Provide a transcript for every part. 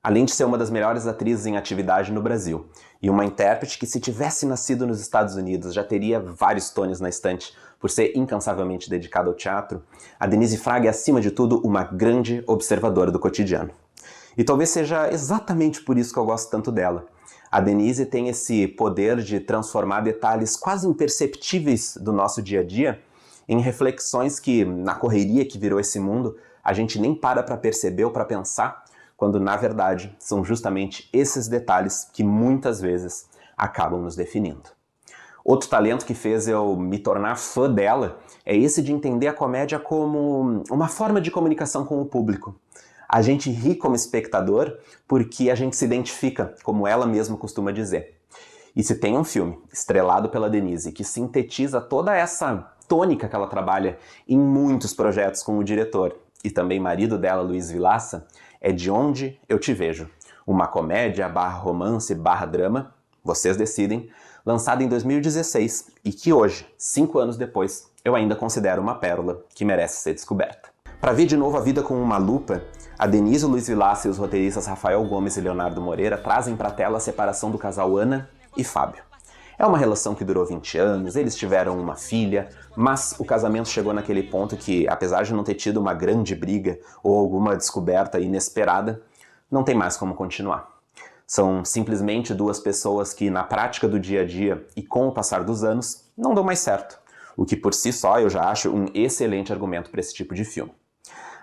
além de ser uma das melhores atrizes em atividade no Brasil, e uma intérprete que, se tivesse nascido nos Estados Unidos, já teria vários Tonys na estante por ser incansavelmente dedicada ao teatro, a Denise Fraga é, acima de tudo, uma grande observadora do cotidiano. E talvez seja exatamente por isso que eu gosto tanto dela. A Denise tem esse poder de transformar detalhes quase imperceptíveis do nosso dia a dia em reflexões que, na correria que virou esse mundo, a gente nem para perceber ou para pensar, quando, na verdade, são justamente esses detalhes que muitas vezes acabam nos definindo. Outro talento que fez eu me tornar fã dela é esse de entender a comédia como uma forma de comunicação com o público. A gente ri como espectador porque a gente se identifica, como ela mesma costuma dizer. E se tem um filme estrelado pela Denise que sintetiza toda essa tônica que ela trabalha em muitos projetos com o diretor e também marido dela, Luiz Vilaça, é De Onde Eu Te Vejo, uma comédia / romance / drama, vocês decidem, lançada em 2016 e que hoje, 5 anos depois, eu ainda considero uma pérola que merece ser descoberta. Para ver de novo a vida com uma lupa, a Denise, o Luiz Vilaça e os roteiristas Rafael Gomes e Leonardo Moreira trazem para a tela a separação do casal Ana e Fábio. É uma relação que durou 20 anos, eles tiveram uma filha, mas o casamento chegou naquele ponto que, apesar de não ter tido uma grande briga ou alguma descoberta inesperada, não tem mais como continuar. São simplesmente duas pessoas que, na prática do dia a dia e com o passar dos anos, não dão mais certo, o que por si só eu já acho um excelente argumento para esse tipo de filme.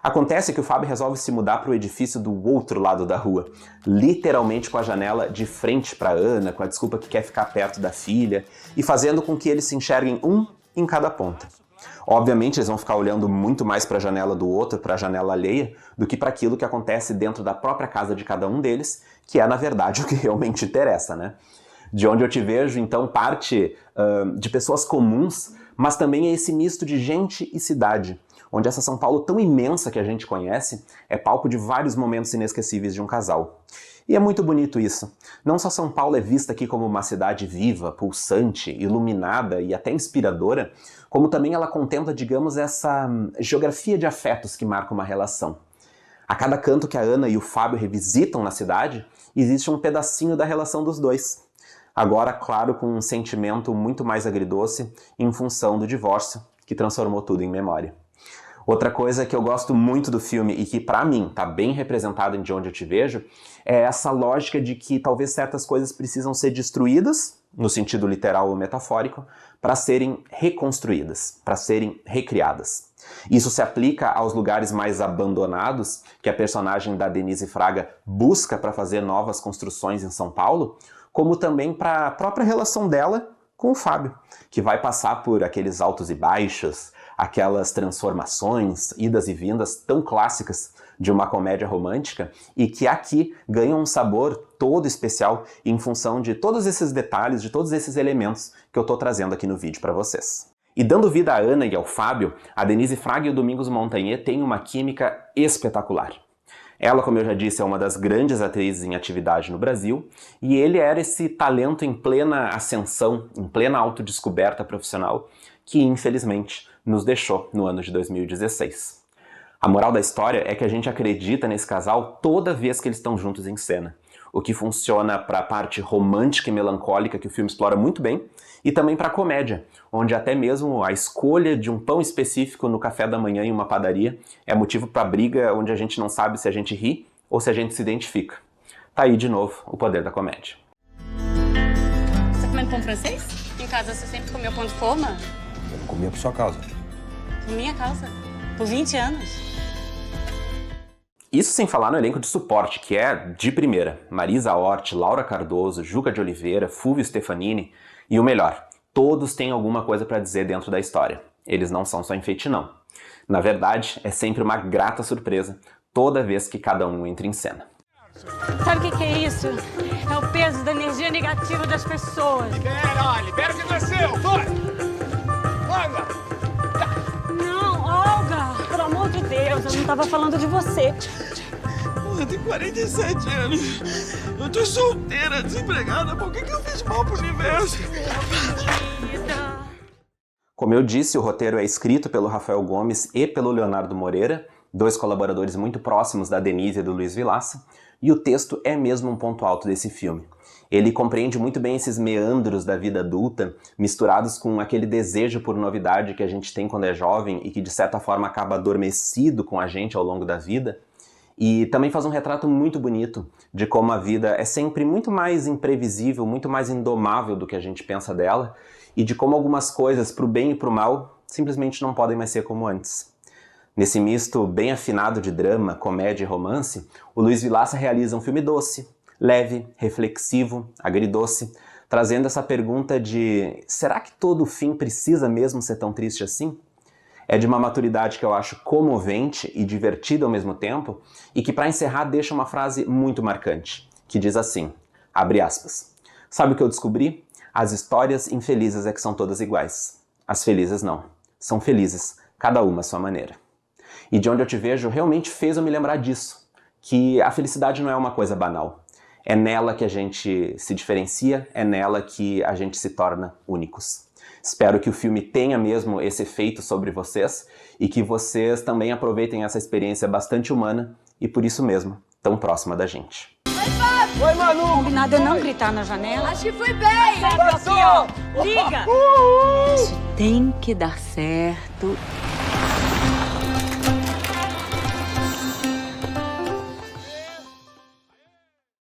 Acontece que o Fábio resolve se mudar para o edifício do outro lado da rua, literalmente com a janela de frente para Ana, com a desculpa que quer ficar perto da filha, e fazendo com que eles se enxerguem um em cada ponta. Obviamente eles vão ficar olhando muito mais para a janela do outro, para a janela alheia, do que para aquilo que acontece dentro da própria casa de cada um deles, que é na verdade o que realmente interessa, né? De Onde Eu Te Vejo, então, parte de pessoas comuns, mas também é esse misto de gente e cidade, onde essa São Paulo tão imensa que a gente conhece é palco de vários momentos inesquecíveis de um casal. E é muito bonito isso. Não só São Paulo é vista aqui como uma cidade viva, pulsante, iluminada e até inspiradora, como também ela contempla, digamos, essa geografia de afetos que marca uma relação. A cada canto que a Ana e o Fábio revisitam na cidade, existe um pedacinho da relação dos dois. Agora, claro, com um sentimento muito mais agridoce em função do divórcio, que transformou tudo em memória. Outra coisa que eu gosto muito do filme e que, pra mim, tá bem representado em De Onde Eu Te Vejo, é essa lógica de que talvez certas coisas precisam ser destruídas, no sentido literal ou metafórico, para serem reconstruídas, para serem recriadas. Isso se aplica aos lugares mais abandonados que a personagem da Denise Fraga busca para fazer novas construções em São Paulo, como também para a própria relação dela com o Fábio, que vai passar por aqueles altos e baixos, aquelas transformações, idas e vindas tão clássicas de uma comédia romântica e que aqui ganham um sabor todo especial em função de todos esses detalhes, de todos esses elementos que eu estou trazendo aqui no vídeo para vocês. E dando vida à Ana e ao Fábio, a Denise Fraga e o Domingos Montanhet têm uma química espetacular. Ela, como eu já disse, é uma das grandes atrizes em atividade no Brasil, e ele era esse talento em plena ascensão, em plena autodescoberta profissional, que infelizmente nos deixou no ano de 2016. A moral da história é que a gente acredita nesse casal toda vez que eles estão juntos em cena, o que funciona para a parte romântica e melancólica que o filme explora muito bem, e também para a comédia, onde até mesmo a escolha de um pão específico no café da manhã em uma padaria é motivo para briga onde a gente não sabe se a gente ri ou se a gente se identifica. Tá aí de novo o poder da comédia. Você comendo pão francês? Em casa você sempre comeu pão de forma? Eu não comia por sua causa. Por minha causa? Por 20 anos? Isso sem falar no elenco de suporte, que é de primeira. Marisa Hort, Laura Cardoso, Juca de Oliveira, Fulvio Stefanini e o melhor, todos têm alguma coisa para dizer dentro da história. Eles não são só enfeite, não. Na verdade, é sempre uma grata surpresa toda vez que cada um entra em cena. Sabe o que é isso? É o peso da energia negativa das pessoas. Libera o que não é seu! Vai! Olga! Não, Olga! Pelo amor de Deus, eu não tava falando de você. Eu tenho 47 anos. Eu tô solteira, desempregada. Por que eu fiz mal pro universo? Querida. Como eu disse, o roteiro é escrito pelo Rafael Gomes e pelo Leonardo Moreira, dois colaboradores muito próximos da Denise e do Luiz Vilaça, E o texto é mesmo um ponto alto desse filme. Ele compreende muito bem esses meandros da vida adulta, misturados com aquele desejo por novidade que a gente tem quando é jovem e que de certa forma acaba adormecido com a gente ao longo da vida. E também faz um retrato muito bonito de como a vida é sempre muito mais imprevisível, muito mais indomável do que a gente pensa dela, e de como algumas coisas, pro bem e pro mal, simplesmente não podem mais ser como antes. Nesse misto bem afinado de drama, comédia e romance, o Luiz Vilaça realiza um filme doce, leve, reflexivo, agridoce, trazendo essa pergunta de: será que todo fim precisa mesmo ser tão triste assim? É de uma maturidade que eu acho comovente e divertida ao mesmo tempo, e que para encerrar deixa uma frase muito marcante, que diz assim, abre aspas, sabe o que eu descobri? As histórias infelizes é que são todas iguais. As felizes não. São felizes, cada uma à sua maneira. E De Onde Eu Te Vejo realmente fez eu me lembrar disso, que a felicidade não é uma coisa banal. É nela que a gente se diferencia, é nela que a gente se torna únicos. Espero que o filme tenha mesmo esse efeito sobre vocês e que vocês também aproveitem essa experiência bastante humana e por isso mesmo, tão próxima da gente. Oi, Manu! Combinado é não gritar na janela? Acho que fui bem! Aqui, ó! Liga! Isso tem que dar certo.